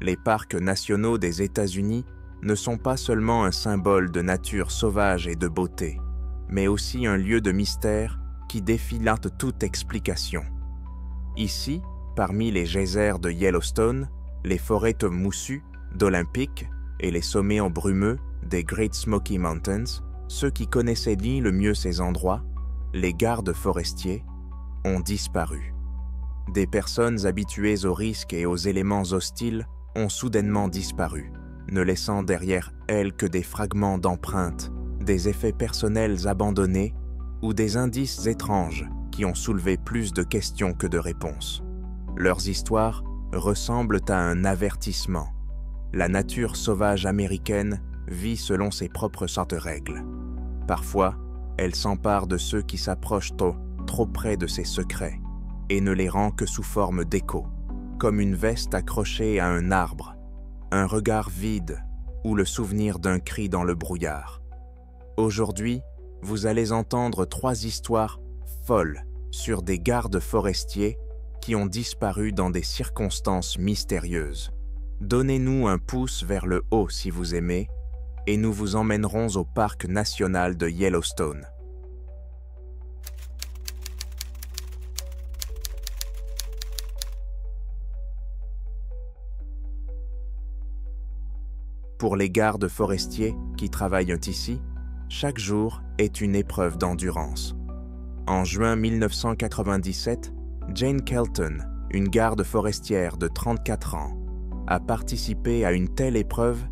Les parcs nationaux des États-Unis ne sont pas seulement un symbole de nature sauvage et de beauté, mais aussi un lieu de mystère qui défie toute explication. Ici, parmi les geysers de Yellowstone, les forêts moussues d'Olympic et les sommets embrumeux des Great Smoky Mountains, ceux qui connaissaient le mieux ces endroits, les gardes forestiers, ont disparu. Des personnes habituées aux risques et aux éléments hostiles ont soudainement disparu, ne laissant derrière elles que des fragments d'empreintes, des effets personnels abandonnés ou des indices étranges qui ont soulevé plus de questions que de réponses. Leurs histoires ressemblent à un avertissement. La nature sauvage américaine vit selon ses propres sortes règles. Parfois, elle s'empare de ceux qui s'approchent trop près de ses secrets et ne les rend que sous forme d'écho, comme une veste accrochée à un arbre, un regard vide ou le souvenir d'un cri dans le brouillard. Aujourd'hui, vous allez entendre 3 histoires folles sur des gardes forestiers qui ont disparu dans des circonstances mystérieuses. Donnez-nous un pouce vers le haut si vous aimez, et nous vous emmènerons au parc national de Yellowstone. Pour les gardes forestiers qui travaillent ici, chaque jour est une épreuve d'endurance. En juin 1997, Jane Kelton, une garde forestière de 34 ans, a participé à une telle épreuve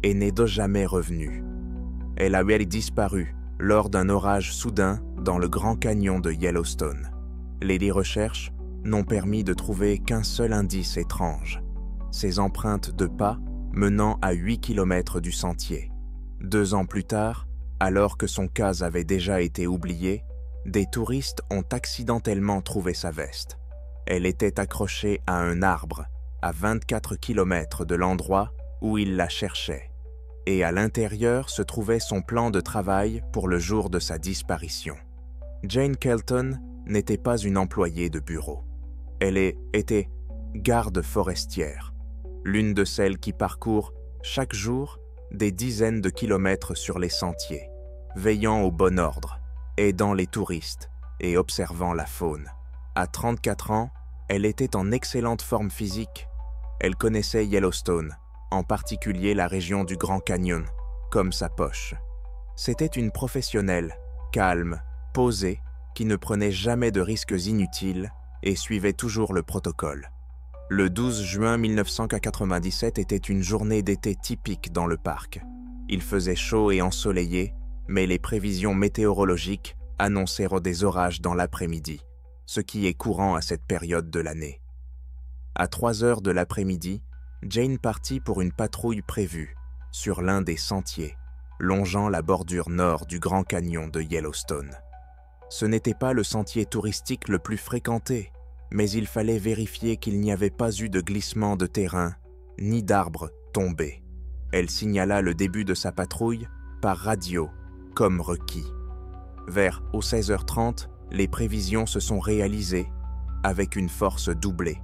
et n'est jamais revenue. Elle avait disparu lors d'un orage soudain dans le Grand Canyon de Yellowstone. Les recherches n'ont permis de trouver qu'un seul indice étrange, ses empreintes de pas menant à 8 km du sentier. 2 ans plus tard, alors que son cas avait déjà été oublié, des touristes ont accidentellement trouvé sa veste. Elle était accrochée à un arbre, à 24 km de l'endroit où ils la cherchaient, et à l'intérieur se trouvait son plan de travail pour le jour de sa disparition. Jane Kelton n'était pas une employée de bureau. Elle était garde forestière, l'une de celles qui parcourent chaque jour des dizaines de kilomètres sur les sentiers, veillant au bon ordre, aidant les touristes et observant la faune. À 34 ans, elle était en excellente forme physique. Elle connaissait Yellowstone, en particulier la région du Grand Canyon, comme sa poche. C'était une professionnelle, calme, posée, qui ne prenait jamais de risques inutiles et suivait toujours le protocole. Le 12 juin 1997 était une journée d'été typique dans le parc. Il faisait chaud et ensoleillé, mais les prévisions météorologiques annoncèrent des orages dans l'après-midi, ce qui est courant à cette période de l'année. À 3 heures de l'après-midi, Jane partit pour une patrouille prévue sur l'un des sentiers, longeant la bordure nord du Grand Canyon de Yellowstone. Ce n'était pas le sentier touristique le plus fréquenté, mais il fallait vérifier qu'il n'y avait pas eu de glissement de terrain, ni d'arbres tombés. Elle signala le début de sa patrouille par radio, comme requis. Vers 16h30, les prévisions se sont réalisées, avec une force doublée.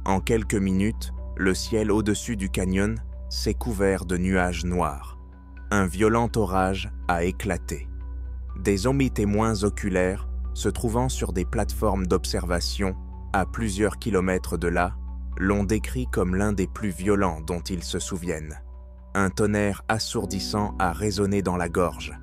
En quelques minutes, le ciel au-dessus du canyon s'est couvert de nuages noirs. Un violent orage a éclaté. Des témoins oculaires, se trouvant sur des plateformes d'observation à plusieurs kilomètres de là, l'ont décrit comme l'un des plus violents dont ils se souviennent. Un tonnerre assourdissant a résonné dans la gorge,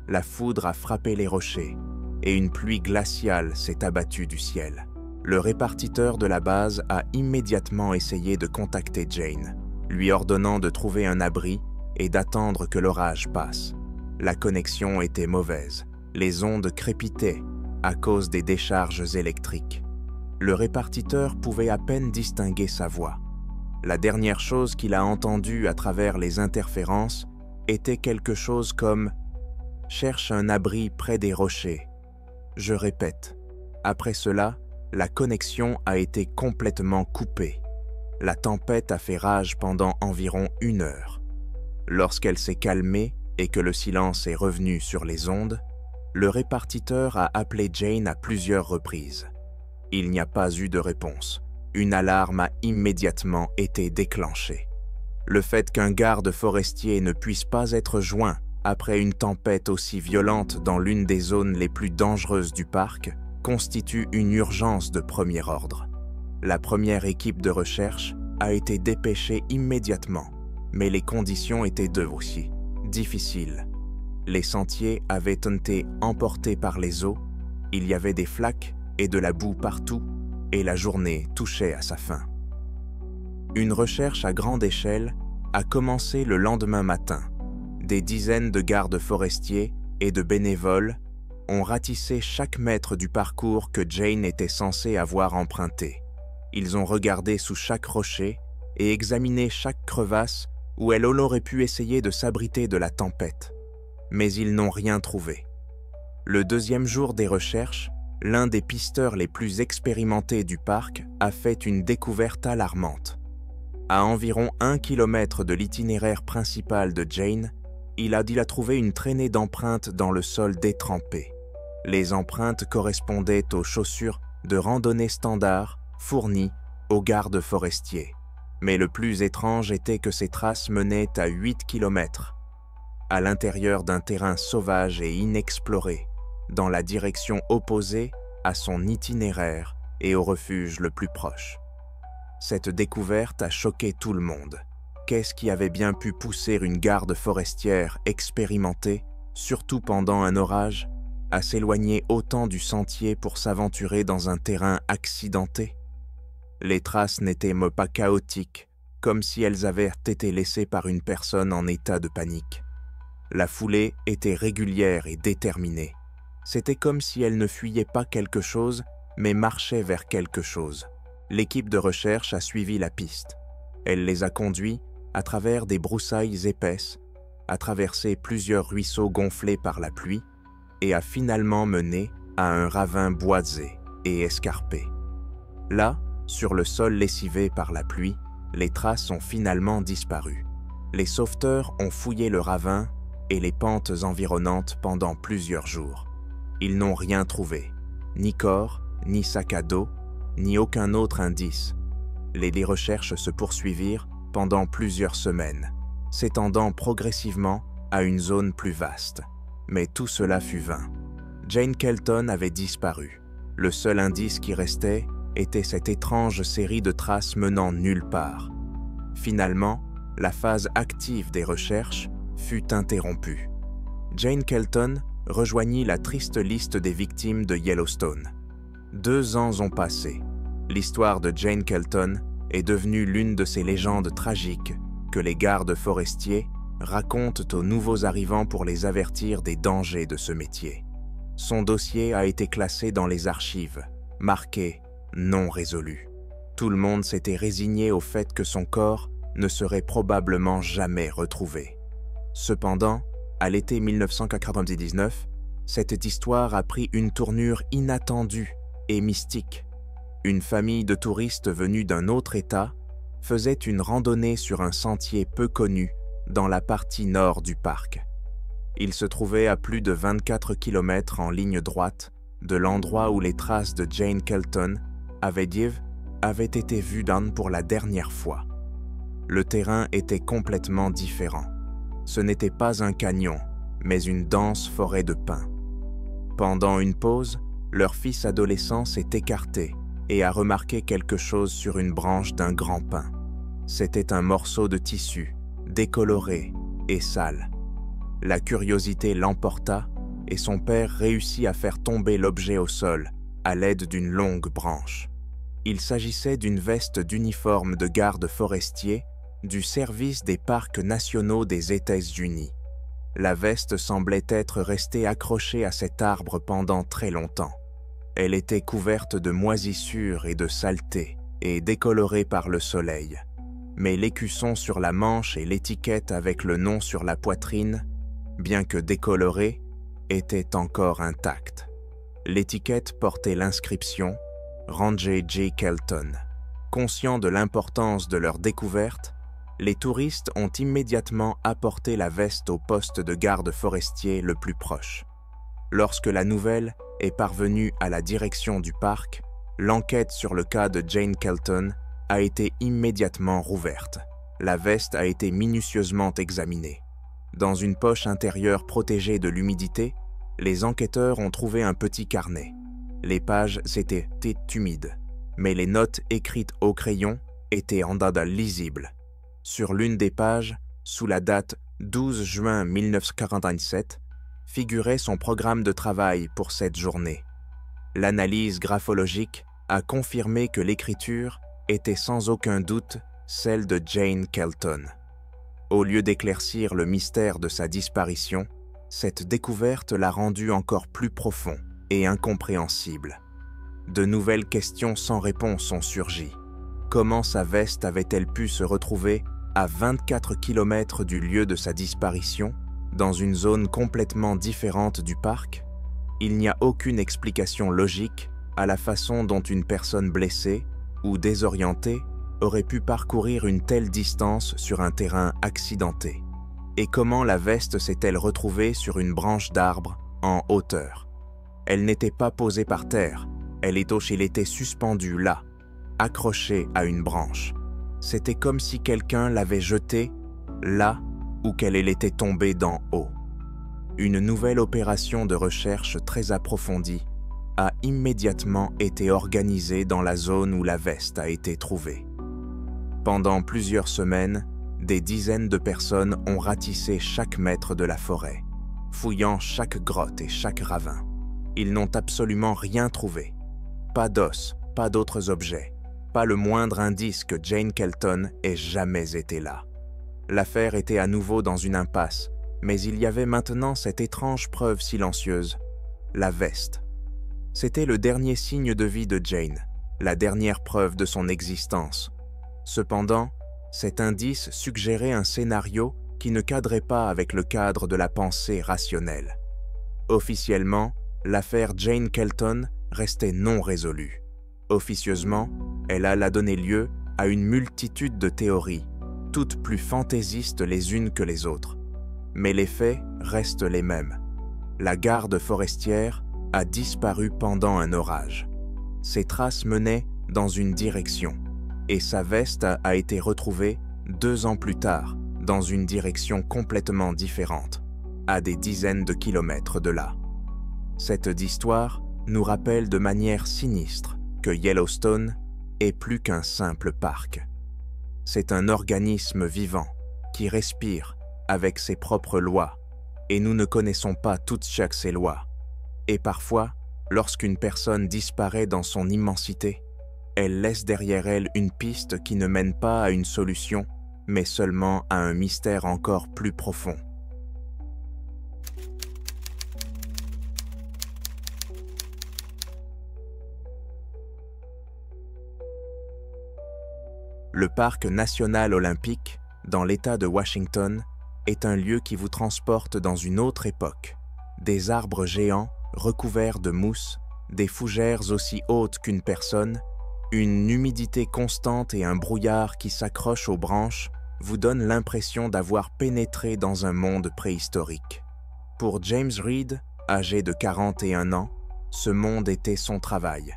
la foudre a frappé les rochers, et une pluie glaciale s'est abattue du ciel. Le répartiteur de la base a immédiatement essayé de contacter Jane, lui ordonnant de trouver un abri et d'attendre que l'orage passe. La connexion était mauvaise, les ondes crépitaient à cause des décharges électriques. Le répartiteur pouvait à peine distinguer sa voix. La dernière chose qu'il a entendue à travers les interférences était quelque chose comme « Cherche un abri près des rochers ». Je répète. Après cela, la connexion a été complètement coupée. La tempête a fait rage pendant environ 1 heure. Lorsqu'elle s'est calmée et que le silence est revenu sur les ondes, le répartiteur a appelé Jane à plusieurs reprises. Il n'y a pas eu de réponse, une alarme a immédiatement été déclenchée. Le fait qu'un garde forestier ne puisse pas être joint après une tempête aussi violente dans l'une des zones les plus dangereuses du parc constitue une urgence de premier ordre. La première équipe de recherche a été dépêchée immédiatement, mais les conditions étaient aussi difficiles. Les sentiers avaient été emportés par les eaux, il y avait des flaques et de la boue partout, et la journée touchait à sa fin. Une recherche à grande échelle a commencé le lendemain matin. Des dizaines de gardes forestiers et de bénévoles ont ratissé chaque mètre du parcours que Jane était censée avoir emprunté. Ils ont regardé sous chaque rocher et examiné chaque crevasse où elle aurait pu essayer de s'abriter de la tempête. Mais ils n'ont rien trouvé. Le deuxième jour des recherches, l'un des pisteurs les plus expérimentés du parc a fait une découverte alarmante. À environ 1 kilomètre de l'itinéraire principal de Jane, il a trouvé une traînée d'empreintes dans le sol détrempé. Les empreintes correspondaient aux chaussures de randonnée standard fournies aux gardes forestiers. Mais le plus étrange était que ces traces menaient à 8 kilomètres, à l'intérieur d'un terrain sauvage et inexploré, dans la direction opposée à son itinéraire et au refuge le plus proche. Cette découverte a choqué tout le monde. Qu'est-ce qui avait bien pu pousser une garde forestière expérimentée, surtout pendant un orage, à s'éloigner autant du sentier pour s'aventurer dans un terrain accidenté? Les traces n'étaient pas chaotiques, comme si elles avaient été laissées par une personne en état de panique. La foulée était régulière et déterminée. C'était comme si elle ne fuyait pas quelque chose, mais marchait vers quelque chose. L'équipe de recherche a suivi la piste. Elle les a conduits à travers des broussailles épaisses, a traversé plusieurs ruisseaux gonflés par la pluie et a finalement mené à un ravin boisé et escarpé. Là, sur le sol lessivé par la pluie, les traces ont finalement disparu. Les sauveteurs ont fouillé le ravin et les pentes environnantes pendant plusieurs jours. Ils n'ont rien trouvé, ni corps, ni sac à dos, ni aucun autre indice. Les recherches se poursuivirent pendant plusieurs semaines, s'étendant progressivement à une zone plus vaste. Mais tout cela fut vain. Jane Kelton avait disparu. Le seul indice qui restait était cette étrange série de traces menant nulle part. Finalement, la phase active des recherches fut interrompue. Jane Kelton rejoignit la triste liste des victimes de Yellowstone. 2 ans ont passé. L'histoire de Jane Kelton est devenue l'une de ces légendes tragiques que les gardes forestiers racontent aux nouveaux arrivants pour les avertir des dangers de ce métier. Son dossier a été classé dans les archives, marqué « non résolu ». Tout le monde s'était résigné au fait que son corps ne serait probablement jamais retrouvé. Cependant, à l'été 1999, cette histoire a pris une tournure inattendue et mystique. Une famille de touristes venus d'un autre État faisait une randonnée sur un sentier peu connu dans la partie nord du parc. Il se trouvait à plus de 24 km en ligne droite de l'endroit où les traces de Jane Kelton avaient été vues pour la dernière fois. Le terrain était complètement différent. Ce n'était pas un canyon, mais une dense forêt de pins. Pendant une pause, leur fils adolescent s'est écarté et a remarqué quelque chose sur une branche d'un grand pin. C'était un morceau de tissu, décoloré et sale. La curiosité l'emporta et son père réussit à faire tomber l'objet au sol à l'aide d'une longue branche. Il s'agissait d'une veste d'uniforme de garde forestier du service des parcs nationaux des États-Unis. La veste semblait être restée accrochée à cet arbre pendant très longtemps. Elle était couverte de moisissures et de saleté et décolorée par le soleil. Mais l'écusson sur la manche et l'étiquette avec le nom sur la poitrine, bien que décolorée, étaient encore intactes. L'étiquette portait l'inscription « Ranger J. Kelton ». Conscients de l'importance de leur découverte, les touristes ont immédiatement apporté la veste au poste de garde forestier le plus proche. Lorsque la nouvelle est parvenue à la direction du parc, l'enquête sur le cas de Jane Kelton a été immédiatement rouverte. La veste a été minutieusement examinée. Dans une poche intérieure protégée de l'humidité, les enquêteurs ont trouvé un petit carnet. Les pages s'étaient humides, mais les notes écrites au crayon étaient en dada lisibles. Sur l'une des pages, sous la date 12 juin 1947, figurait son programme de travail pour cette journée. L'analyse graphologique a confirmé que l'écriture était sans aucun doute celle de Jane Kelton. Au lieu d'éclaircir le mystère de sa disparition, cette découverte l'a rendu encore plus profond et incompréhensible. De nouvelles questions sans réponse ont surgi. Comment sa veste avait-elle pu se retrouver à 24 km du lieu de sa disparition, dans une zone complètement différente du parc? Il n'y a aucune explication logique à la façon dont une personne blessée ou désorientée aurait pu parcourir une telle distance sur un terrain accidenté. Et comment la veste s'est-elle retrouvée sur une branche d'arbre en hauteur? Elle n'était pas posée par terre, elle était suspendue là, accrochée à une branche. C'était comme si quelqu'un l'avait jetée là où qu'elle était tombée d'en haut. Une nouvelle opération de recherche très approfondie a immédiatement été organisée dans la zone où la veste a été trouvée. Pendant plusieurs semaines, des dizaines de personnes ont ratissé chaque mètre de la forêt, fouillant chaque grotte et chaque ravin. Ils n'ont absolument rien trouvé. Pas d'os, pas d'autres objets, pas le moindre indice que Jane Kelton ait jamais été là. L'affaire était à nouveau dans une impasse, mais il y avait maintenant cette étrange preuve silencieuse, la veste. C'était le dernier signe de vie de Jane, la dernière preuve de son existence. Cependant, cet indice suggérait un scénario qui ne cadrait pas avec le cadre de la pensée rationnelle. Officiellement, l'affaire Jane Kelton restait non résolue. Officieusement, elle alla donner lieu à une multitude de théories, toutes plus fantaisistes les unes que les autres. Mais les faits restent les mêmes. La garde forestière a disparu pendant un orage. Ses traces menaient dans une direction, et sa veste a été retrouvée 2 ans plus tard, dans une direction complètement différente, à des dizaines de kilomètres de là. Cette histoire nous rappelle de manière sinistre que Yellowstone est plus qu'un simple parc. C'est un organisme vivant qui respire avec ses propres lois, et nous ne connaissons pas toutes ces lois. Et parfois, lorsqu'une personne disparaît dans son immensité, elle laisse derrière elle une piste qui ne mène pas à une solution, mais seulement à un mystère encore plus profond. Le parc national olympique, dans l'État de Washington, est un lieu qui vous transporte dans une autre époque. Des arbres géants recouverts de mousse, des fougères aussi hautes qu'une personne, une humidité constante et un brouillard qui s'accroche aux branches vous donnent l'impression d'avoir pénétré dans un monde préhistorique. Pour James Reed, âgé de 41 ans, ce monde était son travail.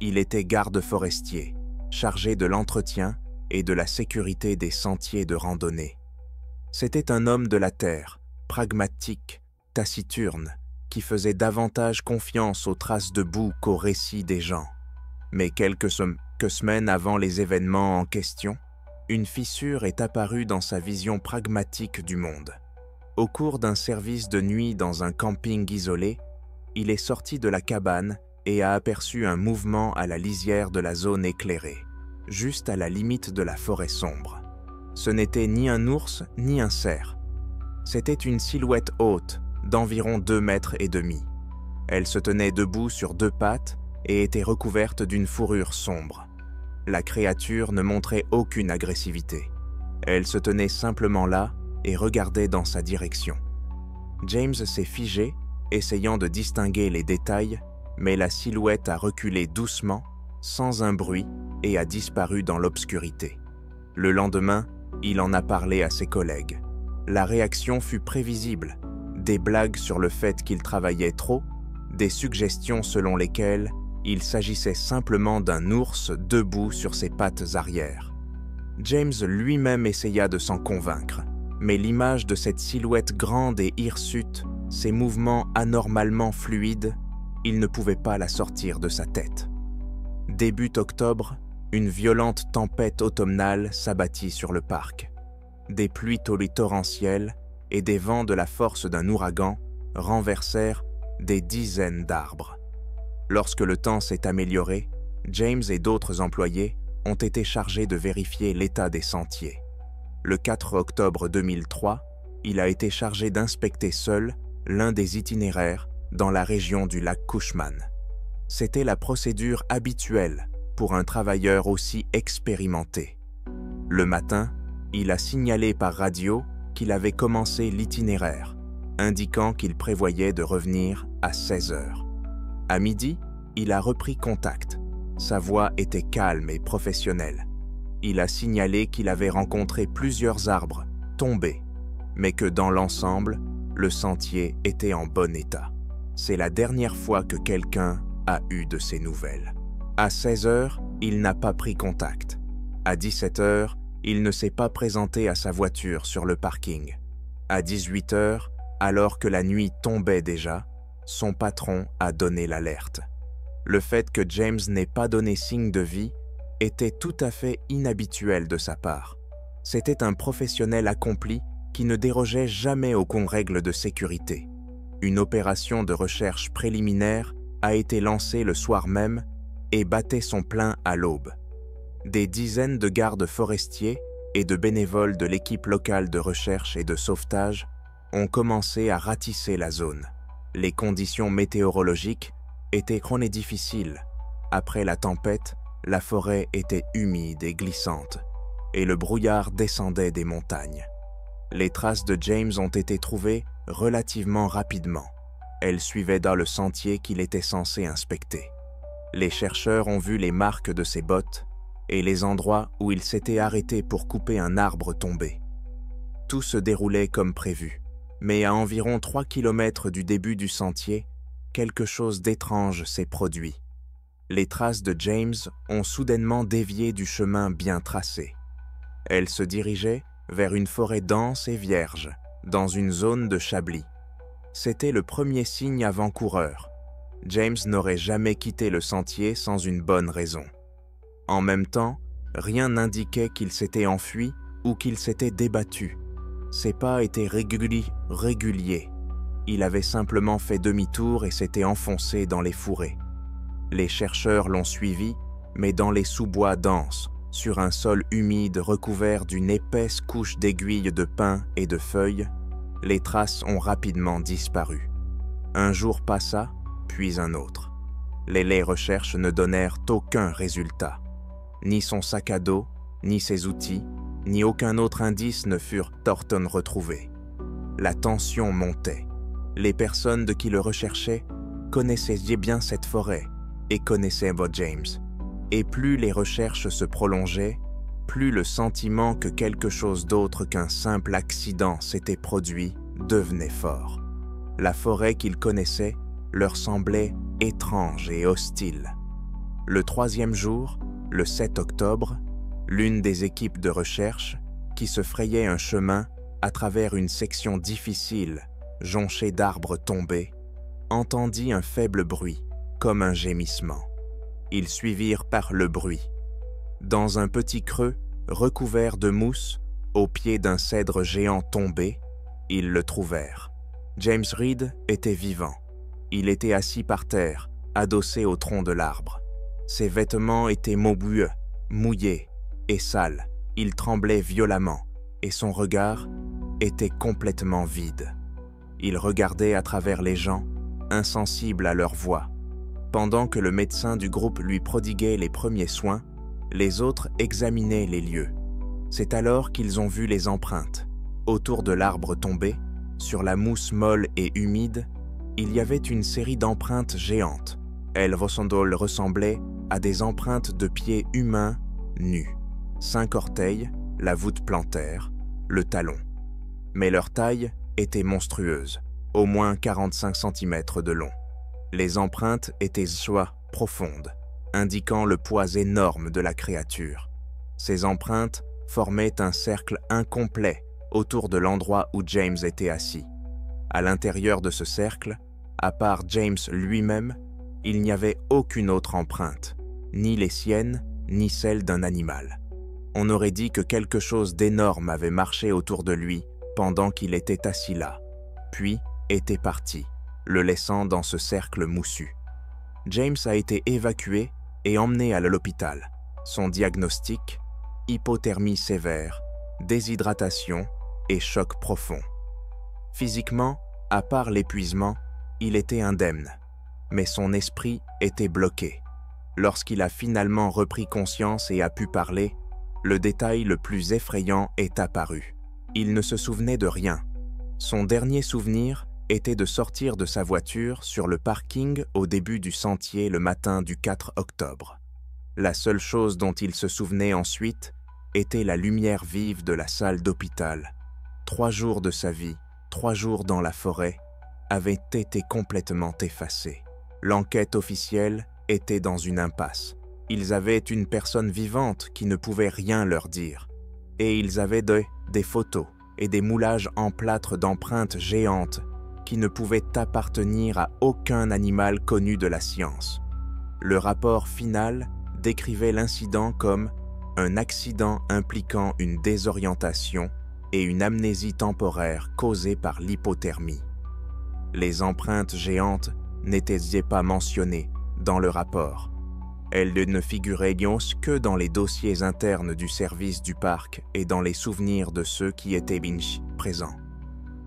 Il était garde forestier, chargé de l'entretien et de la sécurité des sentiers de randonnée. C'était un homme de la terre, pragmatique, taciturne, qui faisait davantage confiance aux traces de boue qu'aux récits des gens. Mais quelques semaines avant les événements en question, une fissure est apparue dans sa vision pragmatique du monde. Au cours d'un service de nuit dans un camping isolé, il est sorti de la cabane et a aperçu un mouvement à la lisière de la zone éclairée, juste à la limite de la forêt sombre. Ce n'était ni un ours ni un cerf. C'était une silhouette haute d'environ 2,5 mètres. Elle se tenait debout sur 2 pattes et était recouverte d'une fourrure sombre. La créature ne montrait aucune agressivité. Elle se tenait simplement là et regardait dans sa direction. James s'est figé, essayant de distinguer les détails, mais la silhouette a reculé doucement, sans un bruit, et a disparu dans l'obscurité. Le lendemain, il en a parlé à ses collègues. La réaction fut prévisible. Des blagues sur le fait qu'il travaillait trop, des suggestions selon lesquelles Il s'agissait simplement d'un ours debout sur ses pattes arrière. James lui-même essaya de s'en convaincre, mais l'image de cette silhouette grande et hirsute, ses mouvements anormalement fluides, il ne pouvait pas la sortir de sa tête. Début octobre, une violente tempête automnale s'abattit sur le parc. Des pluies torrentielles et des vents de la force d'un ouragan renversèrent des dizaines d'arbres. Lorsque le temps s'est amélioré, James et d'autres employés ont été chargés de vérifier l'état des sentiers. Le 4 octobre 2003, il a été chargé d'inspecter seul l'un des itinéraires dans la région du lac Cushman. C'était la procédure habituelle pour un travailleur aussi expérimenté. Le matin, il a signalé par radio qu'il avait commencé l'itinéraire, indiquant qu'il prévoyait de revenir à 16 heures. À midi, il a repris contact. Sa voix était calme et professionnelle. Il a signalé qu'il avait rencontré plusieurs arbres tombés, mais que dans l'ensemble, le sentier était en bon état. C'est la dernière fois que quelqu'un a eu de ses nouvelles. À 16 heures, il n'a pas pris contact. À 17 heures, il ne s'est pas présenté à sa voiture sur le parking. À 18 heures, alors que la nuit tombait déjà, son patron a donné l'alerte. Le fait que James n'ait pas donné signe de vie était tout à fait inhabituel de sa part. C'était un professionnel accompli qui ne dérogeait jamais aux règles de sécurité. Une opération de recherche préliminaire a été lancée le soir même et battait son plein à l'aube. Des dizaines de gardes forestiers et de bénévoles de l'équipe locale de recherche et de sauvetage ont commencé à ratisser la zone. Les conditions météorologiques étaient chroniques difficiles. Après la tempête, la forêt était humide et glissante, et le brouillard descendait des montagnes. Les traces de James ont été trouvées relativement rapidement. Elles suivaient dans le sentier qu'il était censé inspecter. Les chercheurs ont vu les marques de ses bottes et les endroits où il s'était arrêté pour couper un arbre tombé. Tout se déroulait comme prévu, mais à environ 3 kilomètres du début du sentier, quelque chose d'étrange s'est produit. Les traces de James ont soudainement dévié du chemin bien tracé. Elles se dirigeaient vers une forêt dense et vierge, dans une zone de chablis. C'était le premier signe avant-coureur. James n'aurait jamais quitté le sentier sans une bonne raison. En même temps, rien n'indiquait qu'il s'était enfui ou qu'il s'était débattu. Ses pas étaient réguliers. Il avait simplement fait demi-tour et s'était enfoncé dans les fourrés. Les chercheurs l'ont suivi, mais dans les sous-bois denses, sur un sol humide recouvert d'une épaisse couche d'aiguilles de pin et de feuilles, les traces ont rapidement disparu. Un jour passa, puis un autre. Les recherches ne donnèrent aucun résultat. Ni son sac à dos, ni ses outils, ni aucun autre indice ne furent retrouvés. La tension montait. Les personnes de qui le recherchaient connaissaient bien cette forêt et connaissaient James. Et plus les recherches se prolongeaient, plus le sentiment que quelque chose d'autre qu'un simple accident s'était produit devenait fort. La forêt qu'ils connaissaient leur semblait étrange et hostile. Le 3e jour, le 7 octobre, l'une des équipes de recherche, qui se frayait un chemin à travers une section difficile, jonchée d'arbres tombés, entendit un faible bruit, comme un gémissement. Ils suivirent par le bruit. Dans un petit creux, recouvert de mousse, au pied d'un cèdre géant tombé, ils le trouvèrent. James Reed était vivant. Il était assis par terre, adossé au tronc de l'arbre. Ses vêtements étaient mouillés et sales. Il tremblait violemment et son regard était complètement vide. Il regardait à travers les gens, insensible à leur voix. Pendant que le médecin du groupe lui prodiguait les premiers soins, les autres examinaient les lieux. C'est alors qu'ils ont vu les empreintes. Autour de l'arbre tombé, sur la mousse molle et humide, il y avait une série d'empreintes géantes. Elles ressemblaient à des empreintes de pieds humains nus. 5 orteils, la voûte plantaire, le talon. Mais leur taille était monstrueuse, au moins 45 cm de long. Les empreintes étaient soit profondes, indiquant le poids énorme de la créature. Ces empreintes formaient un cercle incomplet autour de l'endroit où James était assis. À l'intérieur de ce cercle, à part James lui-même, il n'y avait aucune autre empreinte, ni les siennes, ni celle d'un animal. On aurait dit que quelque chose d'énorme avait marché autour de lui pendant qu'il était assis là, puis était parti, le laissant dans ce cercle moussu. James a été évacué et emmené à l'hôpital. Son diagnostic, hypothermie sévère, déshydratation et choc profond. Physiquement, à part l'épuisement, il était indemne, mais son esprit était bloqué. Lorsqu'il a finalement repris conscience et a pu parler, le détail le plus effrayant est apparu. Il ne se souvenait de rien. Son dernier souvenir était de sortir de sa voiture sur le parking au début du sentier le matin du 4 octobre. La seule chose dont il se souvenait ensuite était la lumière vive de la salle d'hôpital. 3 jours de sa vie, 3 jours dans la forêt, avaient été complètement effacés. L'enquête officielle était dans une impasse. Ils avaient une personne vivante qui ne pouvait rien leur dire. Et ils avaient des photos et des moulages en plâtre d'empreintes géantes qui ne pouvaient appartenir à aucun animal connu de la science. Le rapport final décrivait l'incident comme un accident impliquant une désorientation et une amnésie temporaire causée par l'hypothermie. Les empreintes géantes n'étaient pas mentionnées dans le rapport. Elles ne figuraient que dans les dossiers internes du service du parc et dans les souvenirs de ceux qui étaient présents.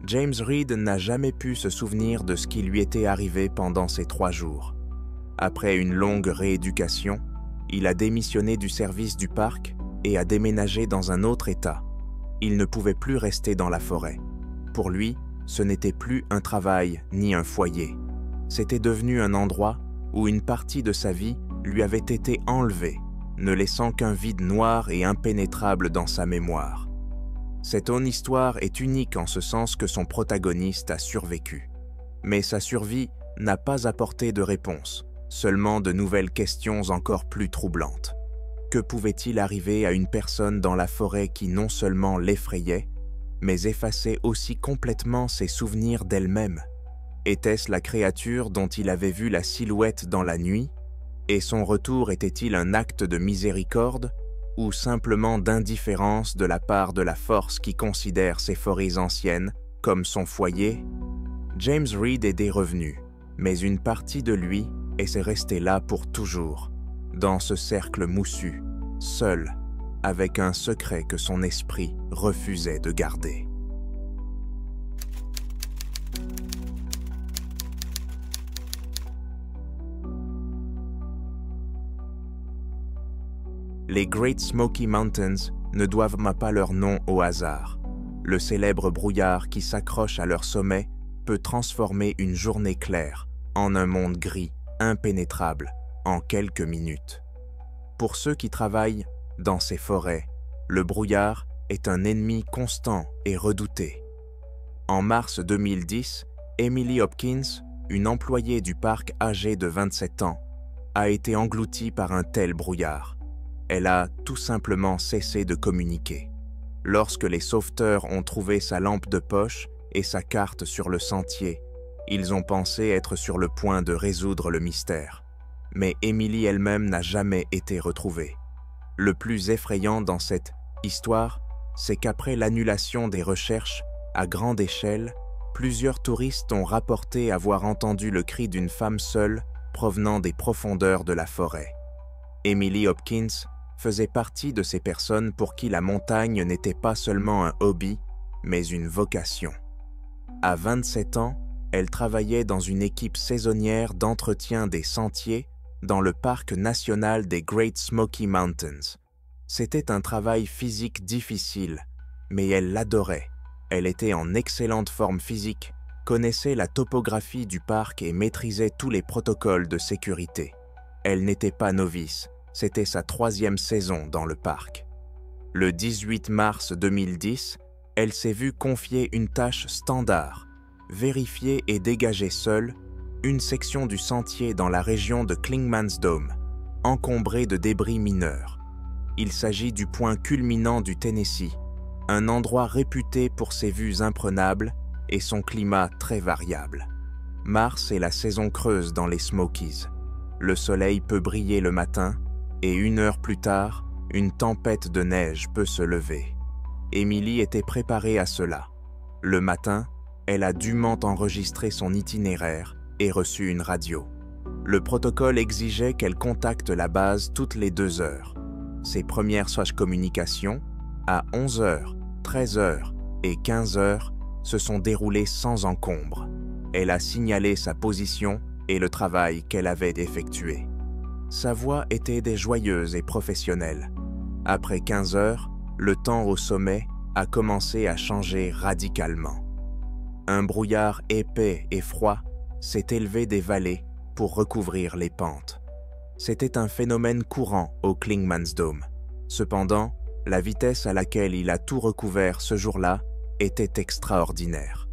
James Reed n'a jamais pu se souvenir de ce qui lui était arrivé pendant ces 3 jours. Après une longue rééducation, il a démissionné du service du parc et a déménagé dans un autre État. Il ne pouvait plus rester dans la forêt. Pour lui, ce n'était plus un travail ni un foyer. C'était devenu un endroit où une partie de sa vie lui avait été enlevée, ne laissant qu'un vide noir et impénétrable dans sa mémoire. Cette histoire est unique en ce sens que son protagoniste a survécu. Mais sa survie n'a pas apporté de réponse, seulement de nouvelles questions encore plus troublantes. Que pouvait-il arriver à une personne dans la forêt qui non seulement l'effrayait, mais effaçait aussi complètement ses souvenirs d'elle-même? Était-ce la créature dont il avait vu la silhouette dans la nuit? Et son retour était-il un acte de miséricorde ou simplement d'indifférence de la part de la force qui considère ces forêts anciennes comme son foyer? James Reed est revenu, mais une partie de lui est restée là pour toujours, dans ce cercle moussu, seul, avec un secret que son esprit refusait de garder. Les Great Smoky Mountains ne doivent pas leur nom au hasard. Le célèbre brouillard qui s'accroche à leur sommet peut transformer une journée claire en un monde gris, impénétrable, en quelques minutes. Pour ceux qui travaillent dans ces forêts, le brouillard est un ennemi constant et redouté. En mars 2010, Emily Hopkins, une employée du parc âgée de 27 ans, a été engloutie par un tel brouillard. Elle a tout simplement cessé de communiquer. Lorsque les sauveteurs ont trouvé sa lampe de poche et sa carte sur le sentier, ils ont pensé être sur le point de résoudre le mystère. Mais Emily elle-même n'a jamais été retrouvée. Le plus effrayant dans cette histoire, c'est qu'après l'annulation des recherches à grande échelle, plusieurs touristes ont rapporté avoir entendu le cri d'une femme seule provenant des profondeurs de la forêt. Emily Hopkins faisait partie de ces personnes pour qui la montagne n'était pas seulement un hobby, mais une vocation. À 27 ans, elle travaillait dans une équipe saisonnière d'entretien des sentiers dans le parc national des Great Smoky Mountains. C'était un travail physique difficile, mais elle l'adorait. Elle était en excellente forme physique, connaissait la topographie du parc et maîtrisait tous les protocoles de sécurité. Elle n'était pas novice. C'était sa 3e saison dans le parc. Le 18 mars 2010, elle s'est vue confier une tâche standard, vérifier et dégager seule une section du sentier dans la région de Clingmansdome, encombrée de débris mineurs. Il s'agit du point culminant du Tennessee, un endroit réputé pour ses vues imprenables et son climat très variable. Mars est la saison creuse dans les Smokies. Le soleil peut briller le matin et 1 heure plus tard, une tempête de neige peut se lever. Emily était préparée à cela. Le matin, elle a dûment enregistré son itinéraire et reçu une radio. Le protocole exigeait qu'elle contacte la base toutes les 2 heures. Ses premières communications, à 11 heures, 13 heures et 15 heures, se sont déroulées sans encombre. Elle a signalé sa position et le travail qu'elle avait effectué. Sa voix était joyeuse et professionnelle. Après 15 heures, le temps au sommet a commencé à changer radicalement. Un brouillard épais et froid s'est élevé des vallées pour recouvrir les pentes. C'était un phénomène courant au Clingmansdome. Cependant, la vitesse à laquelle il a tout recouvert ce jour-là était extraordinaire.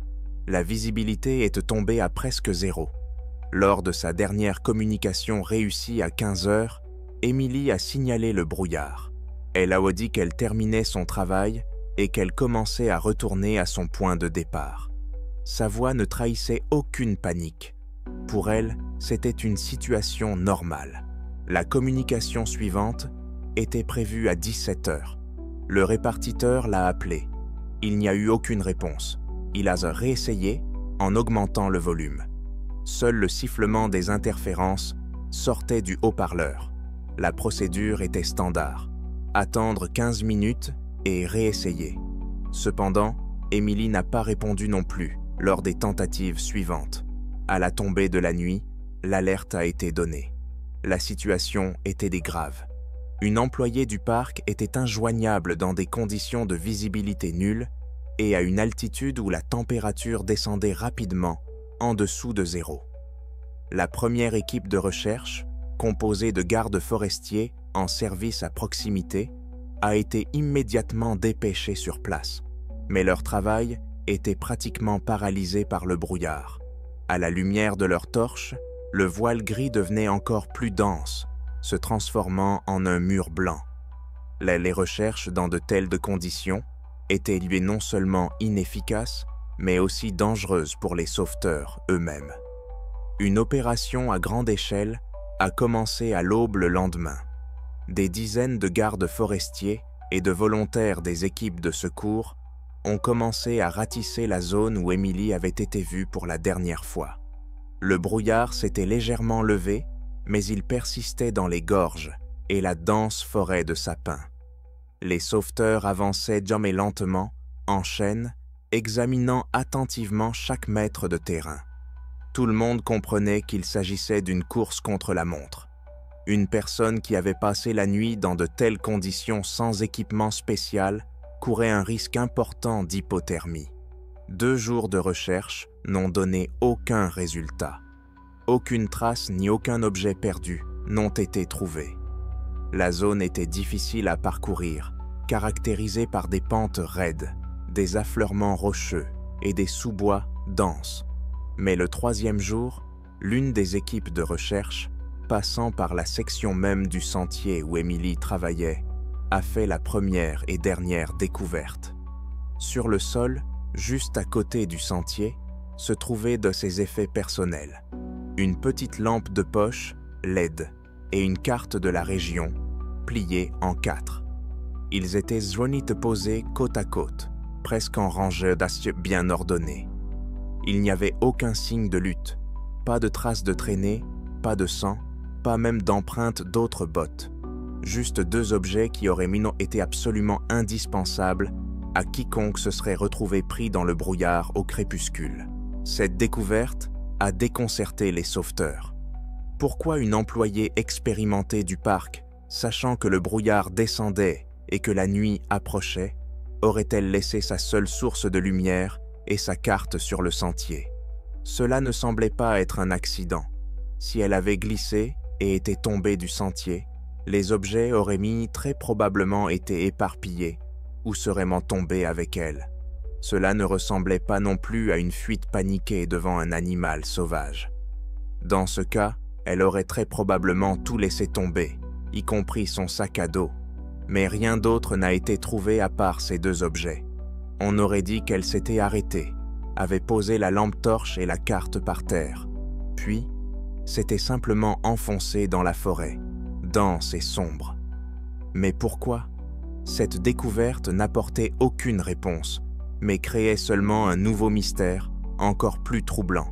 La visibilité est tombée à presque 0. Lors de sa dernière communication réussie à 15 heures, Emily a signalé le brouillard. Elle a dit qu'elle terminait son travail et qu'elle commençait à retourner à son point de départ. Sa voix ne trahissait aucune panique. Pour elle, c'était une situation normale. La communication suivante était prévue à 17 heures. Le répartiteur l'a appelée. Il n'y a eu aucune réponse. Il a réessayé en augmentant le volume. Seul le sifflement des interférences sortait du haut-parleur. La procédure était standard. Attendre 15 minutes et réessayer. Cependant, Emily n'a pas répondu non plus lors des tentatives suivantes. À la tombée de la nuit, l'alerte a été donnée. La situation était grave. Une employée du parc était injoignable dans des conditions de visibilité nulles et à une altitude où la température descendait rapidement en dessous de 0. La première équipe de recherche, composée de gardes forestiers en service à proximité, a été immédiatement dépêchée sur place, mais leur travail était pratiquement paralysé par le brouillard. À la lumière de leurs torches, le voile gris devenait encore plus dense, se transformant en un mur blanc. Les recherches dans de telles conditions étaient non seulement inefficaces, mais aussi dangereuses pour les sauveteurs eux-mêmes. Une opération à grande échelle a commencé à l'aube le lendemain. Des dizaines de gardes forestiers et de volontaires des équipes de secours ont commencé à ratisser la zone où Emily avait été vue pour la dernière fois. Le brouillard s'était légèrement levé, mais il persistait dans les gorges et la dense forêt de sapins. Les sauveteurs avançaient jamais lentement, en chaîne, examinant attentivement chaque mètre de terrain. Tout le monde comprenait qu'il s'agissait d'une course contre la montre. Une personne qui avait passé la nuit dans de telles conditions sans équipement spécial courait un risque important d'hypothermie. 2 jours de recherche n'ont donné aucun résultat. Aucune trace ni aucun objet perdu n'ont été trouvés. La zone était difficile à parcourir, caractérisée par des pentes raides, des affleurements rocheux et des sous-bois denses. Mais le 3e jour, l'une des équipes de recherche, passant par la section même du sentier où Emily travaillait, a fait la première et dernière découverte. Sur le sol, juste à côté du sentier, se trouvaient de ses effets personnels. Une petite lampe de poche, LED, et une carte de la région, pliée en 4. Ils étaient posés côte à côte, presque en rangée d'acier bien ordonnée. Il n'y avait aucun signe de lutte, pas de traces de traînées, pas de sang, pas même d'empreintes d'autres bottes. Juste 2 objets qui auraient été absolument indispensables à quiconque se serait retrouvé pris dans le brouillard au crépuscule. Cette découverte a déconcerté les sauveteurs. Pourquoi une employée expérimentée du parc, sachant que le brouillard descendait et que la nuit approchait, aurait-elle laissé sa seule source de lumière et sa carte sur le sentier? Cela ne semblait pas être un accident. Si elle avait glissé et était tombée du sentier, les objets auraient très probablement été éparpillés ou seraient tombés avec elle. Cela ne ressemblait pas non plus à une fuite paniquée devant un animal sauvage. Dans ce cas, elle aurait très probablement tout laissé tomber, y compris son sac à dos. Mais rien d'autre n'a été trouvé à part ces deux objets. On aurait dit qu'elle s'était arrêtée, avait posé la lampe torche et la carte par terre, puis s'était simplement enfoncée dans la forêt, dense et sombre. Mais pourquoi ? Cette découverte n'apportait aucune réponse, mais créait seulement un nouveau mystère, encore plus troublant.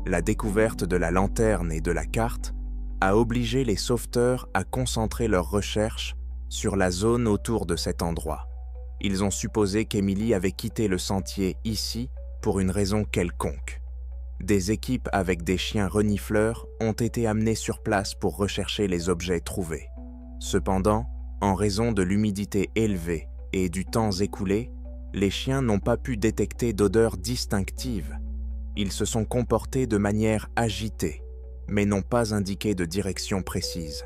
La découverte de la lanterne et de la carte a obligé les sauveteurs à concentrer leurs recherches sur la zone autour de cet endroit. Ils ont supposé qu'Emily avait quitté le sentier ici pour une raison quelconque. Des équipes avec des chiens renifleurs ont été amenées sur place pour rechercher les objets trouvés. Cependant, en raison de l'humidité élevée et du temps écoulé, les chiens n'ont pas pu détecter d'odeur distinctive. Ils se sont comportés de manière agitée, mais n'ont pas indiqué de direction précise.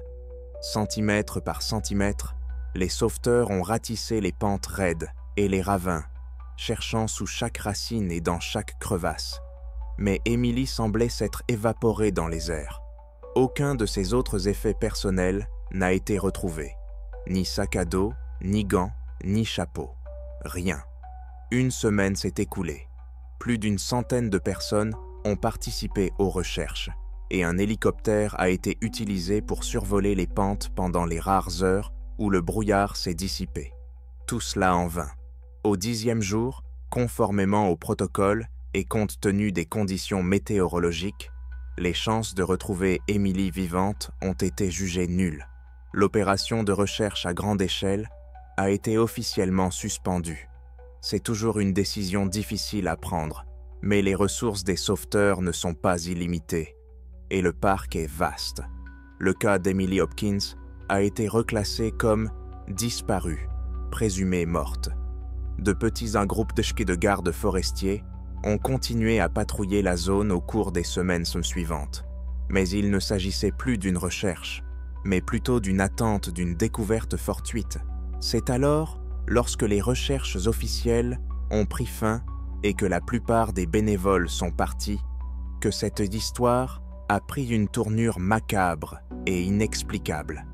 Centimètre par centimètre, les sauveteurs ont ratissé les pentes raides et les ravins, cherchant sous chaque racine et dans chaque crevasse. Mais Emily semblait s'être évaporée dans les airs. Aucun de ses autres effets personnels n'a été retrouvé. Ni sac à dos, ni gants, ni chapeau. Rien. Une semaine s'est écoulée. Plus d'une centaine de personnes ont participé aux recherches et un hélicoptère a été utilisé pour survoler les pentes pendant les rares heures où le brouillard s'est dissipé. Tout cela en vain. Au 10e jour, conformément au protocole et compte tenu des conditions météorologiques, les chances de retrouver Emily vivante ont été jugées nulles. L'opération de recherche à grande échelle a été officiellement suspendue. C'est toujours une décision difficile à prendre, mais les ressources des sauveteurs ne sont pas illimitées, et le parc est vaste. Le cas d'Emily Hopkins a été reclassé comme disparue, présumée morte. De petits groupes de gardes forestiers ont continué à patrouiller la zone au cours des semaines suivantes. Mais il ne s'agissait plus d'une recherche, mais plutôt d'une attente d'une découverte fortuite. C'est alors, lorsque les recherches officielles ont pris fin et que la plupart des bénévoles sont partis, que cette histoire a pris une tournure macabre et inexplicable.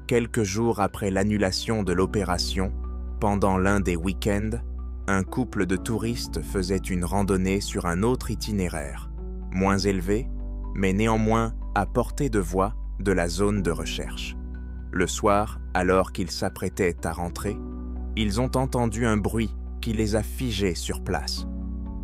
Quelques jours après l'annulation de l'opération, pendant l'un des week-ends, un couple de touristes faisait une randonnée sur un autre itinéraire, moins élevé, mais néanmoins à portée de voie de la zone de recherche. Le soir, alors qu'ils s'apprêtaient à rentrer, ils ont entendu un bruit qui les a figés sur place.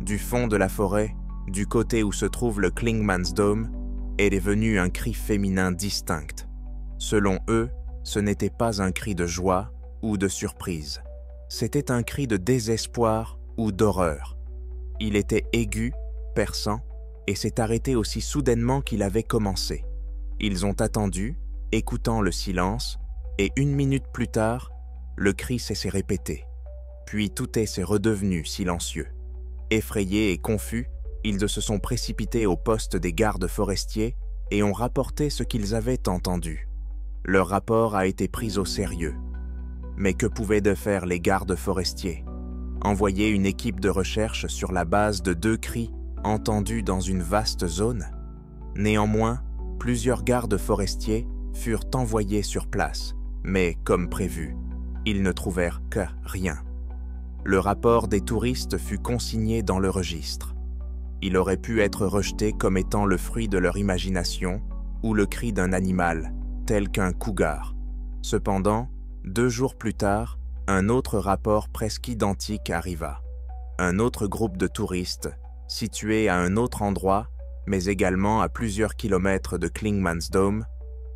Du fond de la forêt, du côté où se trouve le Klingman's Dome, est venu un cri féminin distinct. Selon eux, ce n'était pas un cri de joie ou de surprise. C'était un cri de désespoir ou d'horreur. Il était aigu, perçant, et s'est arrêté aussi soudainement qu'il avait commencé. Ils ont attendu, écoutant le silence, et 1 minute plus tard, le cri s'est répété. Puis tout s'est redevenu silencieux. Effrayés et confus, ils se sont précipités au poste des gardes forestiers et ont rapporté ce qu'ils avaient entendu. Leur rapport a été pris au sérieux. Mais que pouvaient faire les gardes forestiers ? Envoyer une équipe de recherche sur la base de 2 cris entendus dans une vaste zone ? Néanmoins, plusieurs gardes forestiers furent envoyés sur place, mais comme prévu, ils ne trouvèrent que rien. Le rapport des touristes fut consigné dans le registre. Il aurait pu être rejeté comme étant le fruit de leur imagination ou le cri d'un animal, tel qu'un cougar. Cependant, 2 jours plus tard, un autre rapport presque identique arriva. Un autre groupe de touristes, situé à un autre endroit, mais également à plusieurs kilomètres de Klingman's Dome,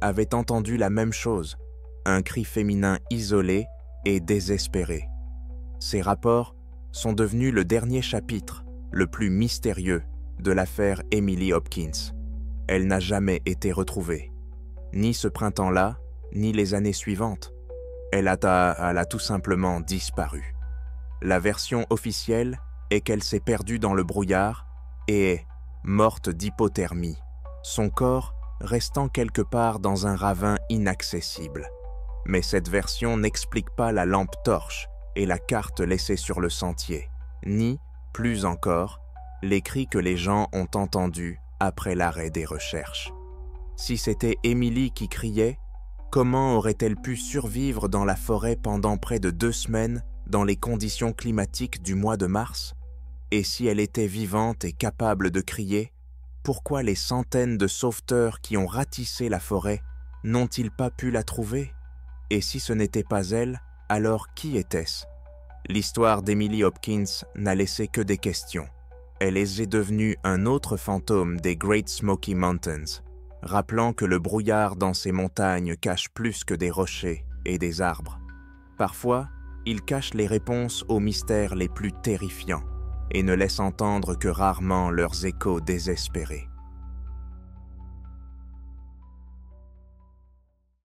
avait entendu la même chose, un cri féminin isolé et désespéré. Ces rapports sont devenus le dernier chapitre, le plus mystérieux, de l'affaire Emily Hopkins. Elle n'a jamais été retrouvée, ni ce printemps-là, ni les années suivantes. Elle a tout simplement disparu. La version officielle est qu'elle s'est perdue dans le brouillard et est morte d'hypothermie, son corps restant quelque part dans un ravin inaccessible. Mais cette version n'explique pas la lampe torche et la carte laissée sur le sentier, ni, plus encore, les cris que les gens ont entendus après l'arrêt des recherches. Si c'était Emily qui criait, comment aurait-elle pu survivre dans la forêt pendant près de 2 semaines dans les conditions climatiques du mois de mars? Et si elle était vivante et capable de crier, pourquoi les centaines de sauveteurs qui ont ratissé la forêt n'ont-ils pas pu la trouver? Et si ce n'était pas elle, alors qui était-ce? L'histoire d'Emily Hopkins n'a laissé que des questions. Elle est devenue un autre fantôme des Great Smoky Mountains, rappelant que le brouillard dans ces montagnes cache plus que des rochers et des arbres. Parfois, il cache les réponses aux mystères les plus terrifiants et ne laisse entendre que rarement leurs échos désespérés.